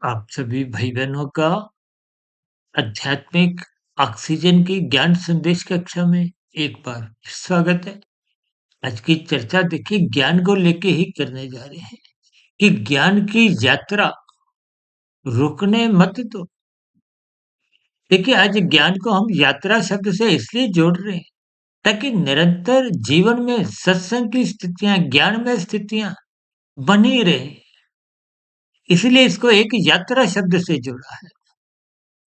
आप सभी भाई-बहनों का आध्यात्मिक ऑक्सीजन की ज्ञान संदेश कक्षा में एक बार स्वागत है। आज की चर्चा देखिए ज्ञान को लेके ही करने जा रहे हैं कि ज्ञान की यात्रा रुकने मत दो। देखिए आज ज्ञान को हम यात्रा शब्द से इसलिए जोड़ रहे हैं ताकि निरंतर जीवन में सत्संग की स्थितियां, ज्ञान में स्थितियां बनी रहे। इसलिए इसको एक यात्रा शब्द से जोड़ा है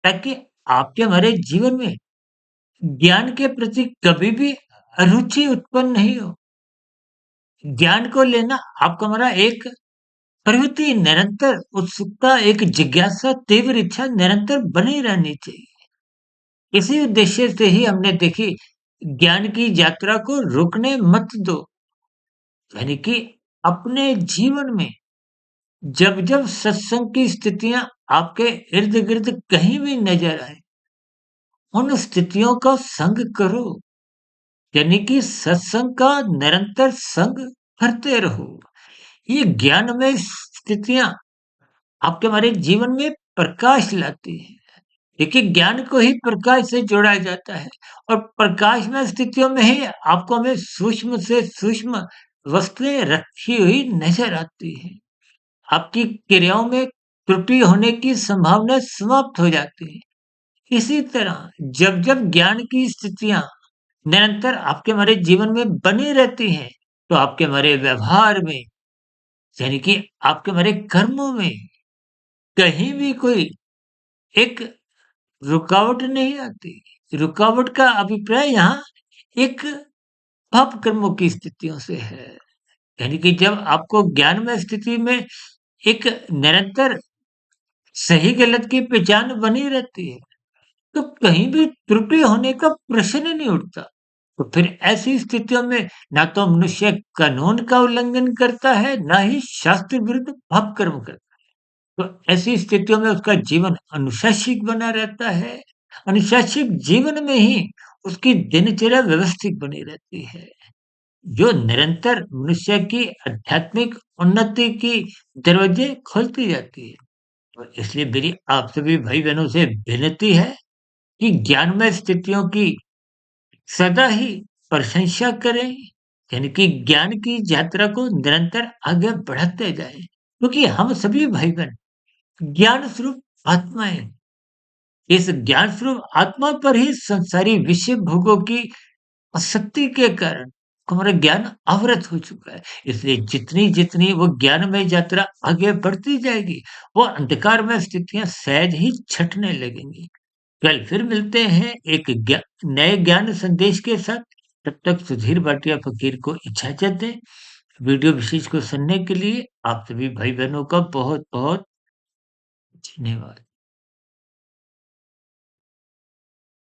ताकि आपके हमारे जीवन में ज्ञान के प्रति कभी भी अरुचि उत्पन्न नहीं हो। ज्ञान को लेना आपका हमारा एक प्रवृत्ति निरंतर उत्सुकता, एक जिज्ञासा, तीव्र इच्छा निरंतर बनी रहनी चाहिए। इसी उद्देश्य से ही हमने देखी ज्ञान की यात्रा को रुकने मत दो। यानी कि अपने जीवन में जब-जब सत्संग की स्थितियाँ आपके इर्द-गिर्द कहीं भी नज़र आए, उन स्थितियों का संग करो। यानी कि सत्संग का निरंतर संग करते रहो। ये ज्ञानमय स्थितियाँ आपके हमारे जीवन में प्रकाश लाती हैं। देखिए ज्ञान को ही प्रकाश से जोड़ा जाता है और प्रकाशमय स्थितियों में ही आपको हमें सूक्ष्म से सूक्ष्म वस्तुएँ रखी हुई नज़र आती हैं। आपकी क्रियाओं में त्रुटि होने की संभावना समाप्त हो जाती है। इसी तरह जब-जब ज्ञान की स्थितियाँ निरंतर आपके हमारे जीवन में बनी रहती हैं, तो आपके हमारे व्यवहार में, यानी कि आपके हमारे कर्मों में कहीं भी कोई एक रुकावट नहीं आती। रुकावट का अभिप्राय यहाँ एक पाप कर्मों की स्थितियों से है। यानी कि जब आपको ज्ञानमय स्थिति में एक निरंतर सही गलत की पहचान बनी रहती है, तो कहीं भी त्रुटि होने का प्रश्न ही नहीं उठता। तो फिर ऐसी स्थितियों में ना तो मनुष्य कानून का उल्लंघन करता है, ना ही शास्त्र विरुद्ध पाप कर्म करता है। तो ऐसी स्थितियों में उसका जीवन अनुशासित बना रहता है। अनुशासित जीवन में ही उसकी दिनचर्या व्यवस्थित बनी रहती है, जो निरंतर मनुष्य की आध्यात्मिक उन्नति की दरवाजे खोलती जाती है। तो इसलिए मेरी आप सभी भाई-बहनों से विनती है कि ज्ञानमय स्थितियों की सदा ही प्रशंसा करें, यानी कि ज्ञान की यात्रा को निरंतर आगे बढ़ाते जाएँ। क्योंकि हम सभी भाई-बहन ज्ञान स्वरूप आत्माएँ हैं। इस ज्ञान स्वरूप आत्मा पर ही संसारी विषय भोगों की आसक्ति के कारण हमारा ज्ञान आवृत हो चुका है। इसलिए जितनी-जितनी वो ज्ञानमय यात्रा आगे बढ़ती जाएगी, वो अंधकारमय स्थितियाँ सहज ही छँटने लगेंगी। कल फिर मिलते हैं एक नए ज्ञान संदेश के साथ। तब तक सुधीर भाटिया फकीर को इजाजत दें। वीडियो विशेष को सुनने के लिए आप सभी भाई बहनों का बहुत बहुत धन्यवाद।